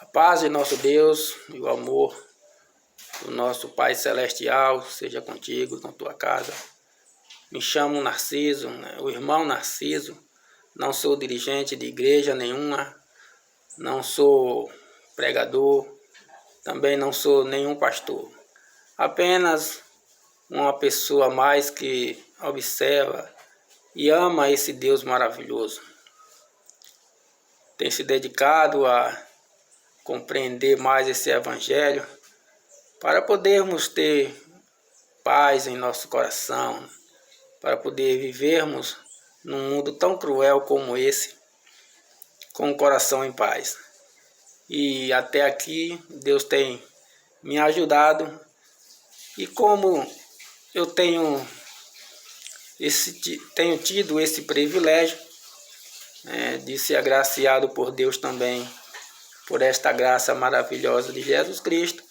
A paz de nosso Deus e o amor do nosso Pai Celestial seja contigo, com tua casa. Me chamo Narciso, o irmão Narciso. Não sou dirigente de igreja nenhuma, não sou pregador, também não sou nenhum pastor. Apenas uma pessoa mais que observa e ama esse Deus maravilhoso. Tem se dedicado a compreender mais esse evangelho para podermos ter paz em nosso coração, para poder vivermos num mundo tão cruel como esse, com o coração em paz. E até aqui Deus tem me ajudado, e como eu tenho tido esse privilégio, de ser agraciado por Deus também, por esta graça maravilhosa de Jesus Cristo,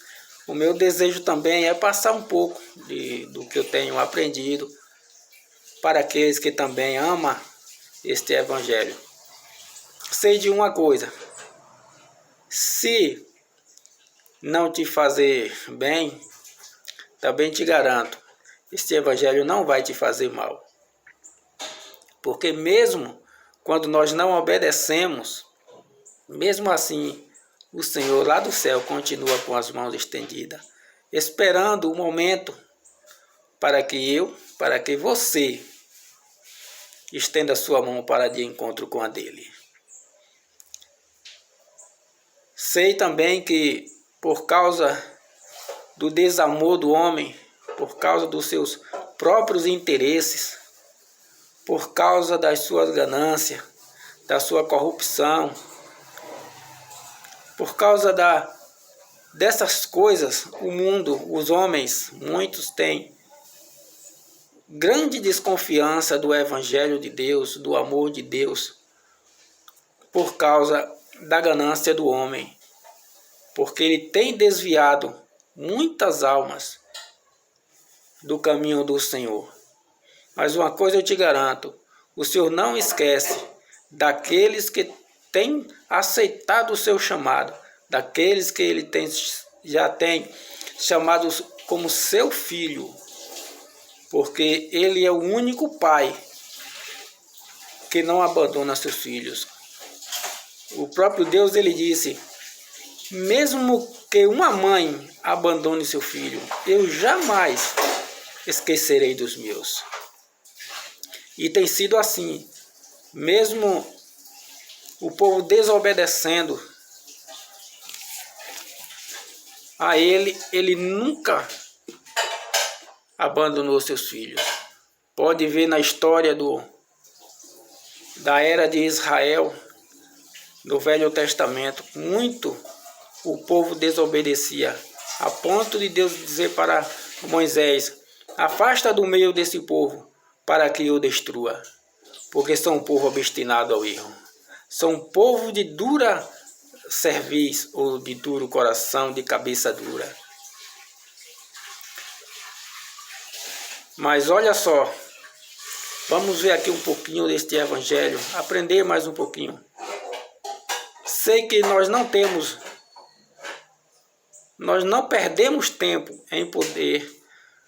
o meu desejo também é passar um pouco do que eu tenho aprendido para aqueles que também amam este evangelho. Sei de uma coisa: se não te fazer bem, também te garanto, este evangelho não vai te fazer mal. Porque mesmo quando nós não obedecemos, mesmo assim, o Senhor lá do céu continua com as mãos estendidas, esperando o momento para que você estenda sua mão para de encontro com a dele. Sei também que por causa do desamor do homem, por causa dos seus próprios interesses, por causa das suas ganâncias, da sua corrupção, por causa dessas coisas, o mundo, os homens, muitos têm grande desconfiança do evangelho de Deus, do amor de Deus, por causa da ganância do homem, porque ele tem desviado muitas almas do caminho do Senhor. Mas uma coisa eu te garanto: o Senhor não esquece daqueles que têm aceitado o seu chamado, daqueles que ele já tem chamado como seu filho, porque ele é o único pai que não abandona seus filhos. O próprio Deus, ele disse: mesmo que uma mãe abandone seu filho, eu jamais esquecerei dos meus. E tem sido assim, mesmo o povo desobedecendo a ele, ele nunca abandonou seus filhos. Pode ver na história da era de Israel, no Velho Testamento, muito o povo desobedecia, a ponto de Deus dizer para Moisés: afasta do meio desse povo, para que o destrua, porque são um povo obstinado ao erro, são um povo de dura cerviz, ou de duro coração, de cabeça dura. Mas olha só, vamos ver aqui um pouquinho deste evangelho, aprender mais um pouquinho. Sei que nós não perdemos tempo em poder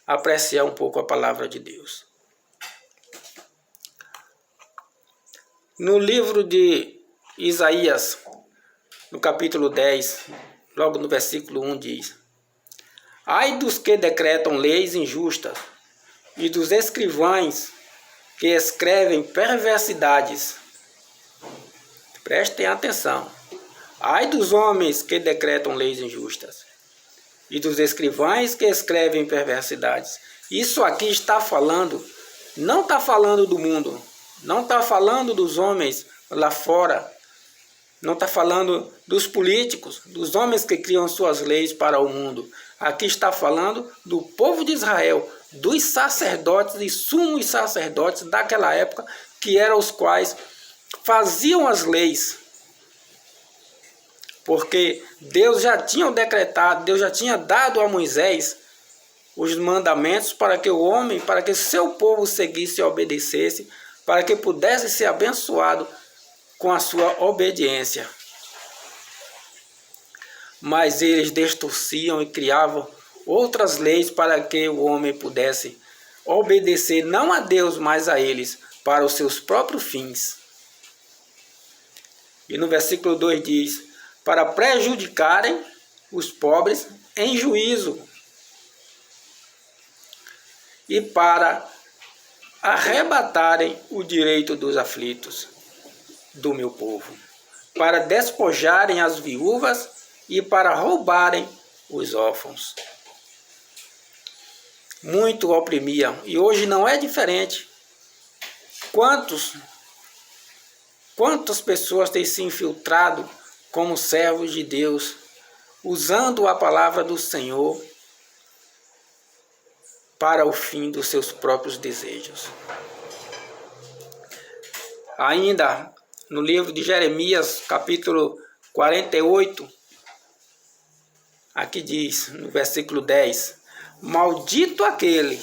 apreciar um pouco a palavra de Deus. No livro de Isaías, no capítulo 10, logo no versículo 1 diz: ai dos que decretam leis injustas e dos escrivães que escrevem perversidades. Prestem atenção. Ai dos homens que decretam leis injustas e dos escrivães que escrevem perversidades. Isso aqui está falando, não está falando do mundo, não está falando dos homens lá fora, não está falando dos políticos, dos homens que criam suas leis para o mundo. Aqui está falando do povo de Israel, dos sacerdotes e sumos sacerdotes daquela época, que eram os quais faziam as leis. Porque Deus já tinha decretado, Deus já tinha dado a Moisés os mandamentos para que o homem, para que seu povo seguisse e obedecesse, para que pudesse ser abençoado com a sua obediência. mas eles distorciam e criavam outras leis para que o homem pudesse obedecer não a Deus, mas a eles, para os seus próprios fins. E no versículo 2 diz: para prejudicarem os pobres em juízo e para arrebatarem o direito dos aflitos do meu povo, para despojarem as viúvas e para roubarem os órfãos. Muito oprimiam, e hoje não é diferente. Quantas pessoas têm se infiltrado como servos de Deus, usando a palavra do Senhor para o fim dos seus próprios desejos. Ainda no livro de Jeremias, capítulo 48, aqui diz, no versículo 10, maldito aquele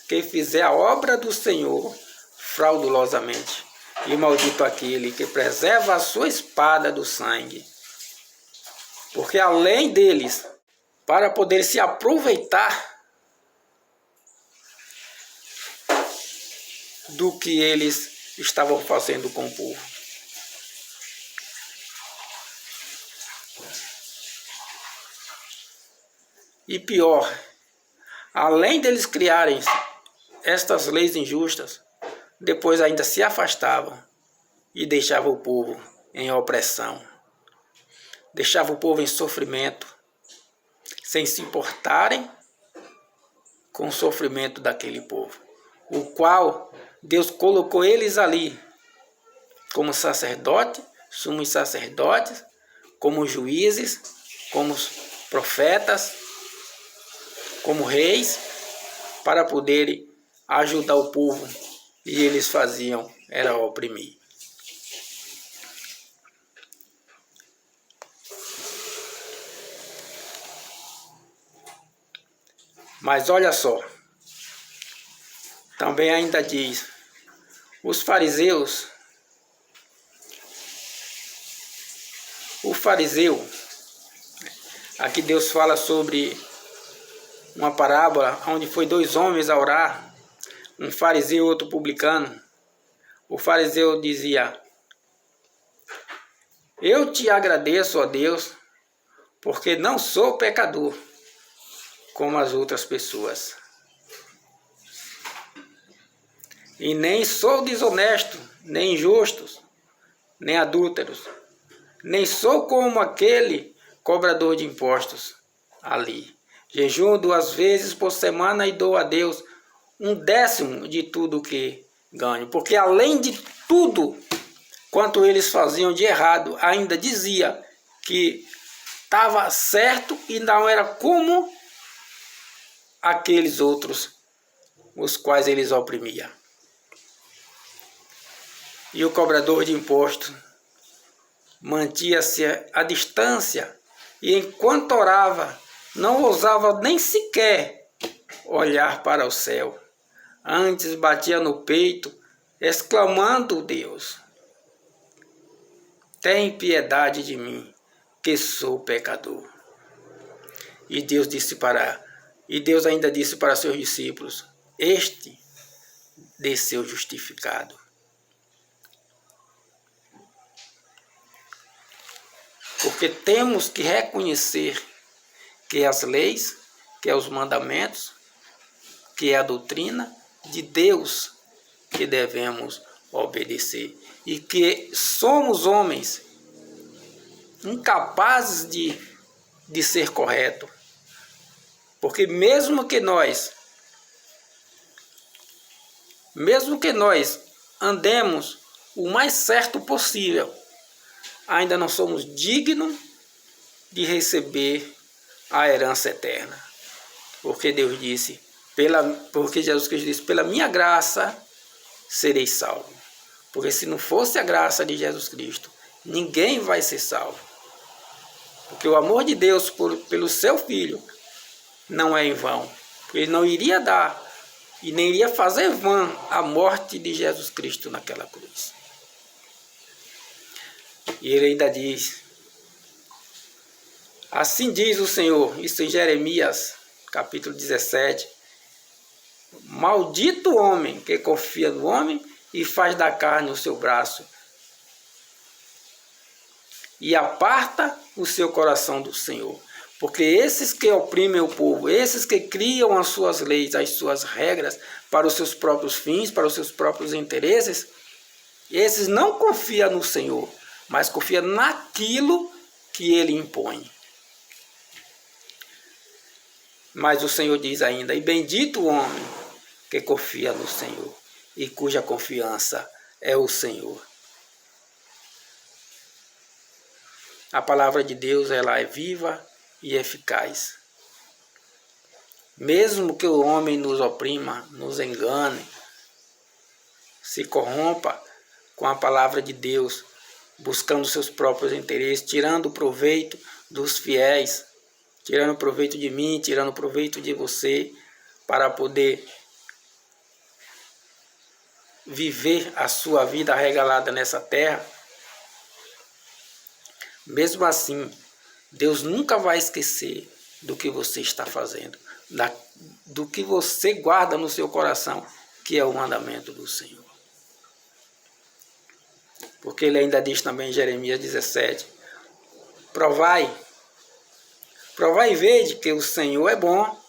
que fizer a obra do Senhor fraudulosamente, e maldito aquele que preserva a sua espada do sangue. Porque além deles, para poder se aproveitar do que eles estavam fazendo com o povo. E pior, além deles criarem estas leis injustas, depois ainda se afastavam e deixavam o povo em opressão. Deixavam o povo em sofrimento, sem se importarem com o sofrimento daquele povo, o qual Deus colocou eles ali como sacerdote, sumos sacerdotes, como juízes, como profetas, como reis, para poderem ajudar o povo, e eles faziam era oprimir. Mas olha só, também ainda diz, o fariseu, aqui Deus fala sobre uma parábola onde foi 2 homens a orar, um fariseu e outro publicano. O fariseu dizia: eu te agradeço, ó Deus, porque não sou pecador como as outras pessoas, e nem sou desonesto, nem injusto, nem adúltero, nem sou como aquele cobrador de impostos ali. Jejuo 2 vezes por semana e dou a Deus 1/10 de tudo que ganho. Porque além de tudo quanto eles faziam de errado, ainda dizia que estava certo e não era como aqueles outros, os quais eles oprimiam. E o cobrador de imposto mantinha-se à distância e enquanto orava, não ousava nem sequer olhar para o céu. Antes batia no peito, exclamando: Deus, tem piedade de mim, que sou pecador. E Deus ainda disse para seus discípulos: este desceu justificado. Porque temos que reconhecer que as leis, que os mandamentos, que é a doutrina de Deus que devemos obedecer. E que somos homens incapazes de ser correto. Porque mesmo que nós andemos o mais certo possível, ainda não somos dignos de receber a herança eterna. Porque Deus disse, porque Jesus Cristo disse, pela minha graça sereis salvos. Porque se não fosse a graça de Jesus Cristo, ninguém vai ser salvo. Porque o amor de Deus pelo seu Filho não é em vão. Porque ele não iria dar e nem iria fazer vã a morte de Jesus Cristo naquela cruz. E ele ainda diz, Assim diz o Senhor, isso em Jeremias, capítulo 17. Maldito o homem que confia no homem e faz da carne o seu braço, e aparta o seu coração do Senhor. Porque esses que oprimem o povo, esses que criam as suas leis, as suas regras para os seus próprios fins, para os seus próprios interesses, esses não confiam no Senhor, mas confiam naquilo que ele impõe. Mas o Senhor diz ainda, e bendito o homem que confia no Senhor e cuja confiança é o Senhor. A palavra de Deus, ela é viva e eficaz. Mesmo que o homem nos oprima, nos engane, se corrompa com a palavra de Deus, buscando seus próprios interesses, tirando proveito dos fiéis, tirando proveito de mim, tirando proveito de você, para poder viver a sua vida regalada nessa terra. Mesmo assim, Deus nunca vai esquecer do que você está fazendo, do que você guarda no seu coração, que é o mandamento do Senhor. Porque ele ainda diz também em Jeremias 17, provai e vede que o Senhor é bom,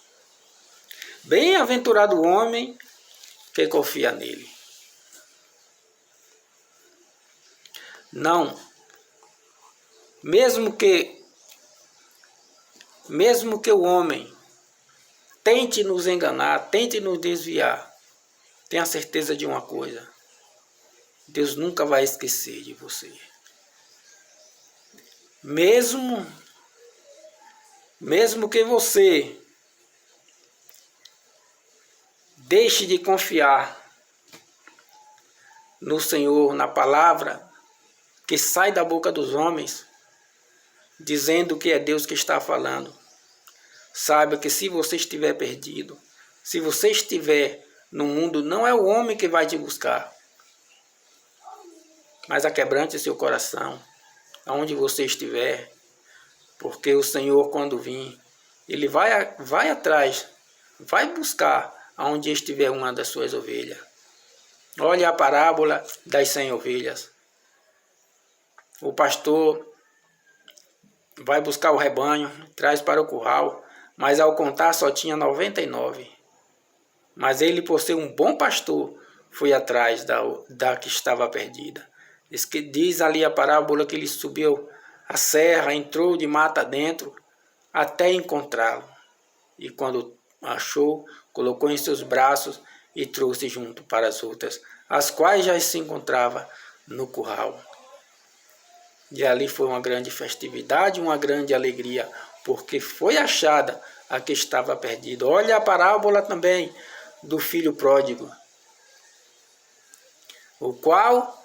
bem-aventurado o homem que confia nele. Não, mesmo que o homem tente nos enganar, tente nos desviar, tenha certeza de uma coisa, Deus nunca vai esquecer de você. Mesmo que você deixe de confiar no Senhor, na palavra que sai da boca dos homens, dizendo que é Deus que está falando, saiba que se você estiver perdido, se você estiver no mundo, não é o homem que vai te buscar, mas aquebrante seu coração, aonde você estiver, porque o Senhor, quando vir, ele vai atrás, vai buscar aonde estiver uma das suas ovelhas. Olha a parábola das 100 ovelhas. O pastor vai buscar o rebanho, traz para o curral, mas ao contar só tinha 99. Mas ele, por ser um bom pastor, foi atrás da que estava perdida. Diz ali a parábola que ele subiu a serra, entrou de mata dentro, até encontrá-lo. E quando achou, colocou em seus braços e trouxe junto para as outras, as quais já se encontrava no curral. E ali foi uma grande festividade, uma grande alegria, porque foi achada a que estava perdida. Olha a parábola também do filho pródigo, o qual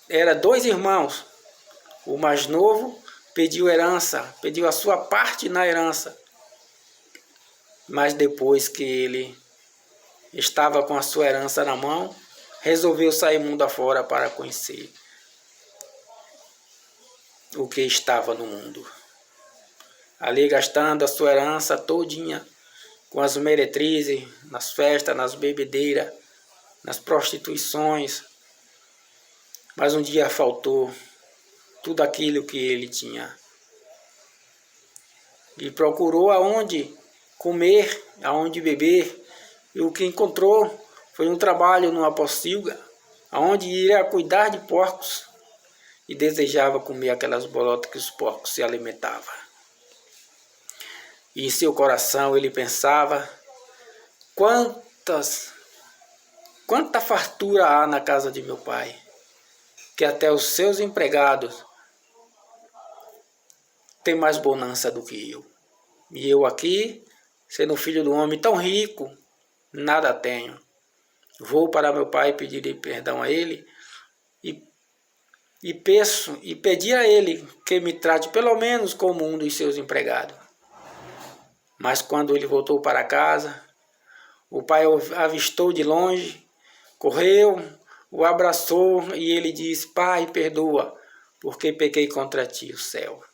era 2 irmãos. O mais novo pediu herança, pediu a sua parte na herança. Mas depois que ele estava com a sua herança na mão, resolveu sair mundo afora para conhecer o que estava no mundo. Ali gastando a sua herança todinha com as meretrizes, nas festas, nas bebedeiras, nas prostituições. Mas um dia faltou tudo aquilo que ele tinha. E procurou aonde comer, aonde beber. E o que encontrou foi um trabalho numa pocilga, aonde iria cuidar de porcos. E desejava comer aquelas bolotas que os porcos se alimentavam. E em seu coração ele pensava, quanta fartura há na casa de meu pai, que até os seus empregados têm mais bonança do que eu. E eu aqui, sendo filho do homem tão rico, nada tenho. Vou para meu pai pedir perdão a ele e pedir a ele que me trate pelo menos como um dos seus empregados. Mas quando ele voltou para casa, o pai o avistou de longe, correu, o abraçou e ele disse, pai, perdoa, porque pequei contra ti, o céu.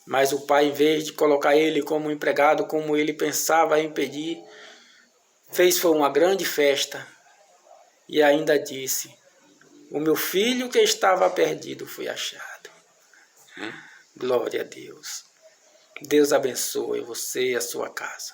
Mas o pai, em vez de colocar ele como empregado, como ele pensava em pedir, fez foi uma grande festa e ainda disse: o meu filho que estava perdido foi achado. Glória a Deus. Deus abençoe você e a sua casa.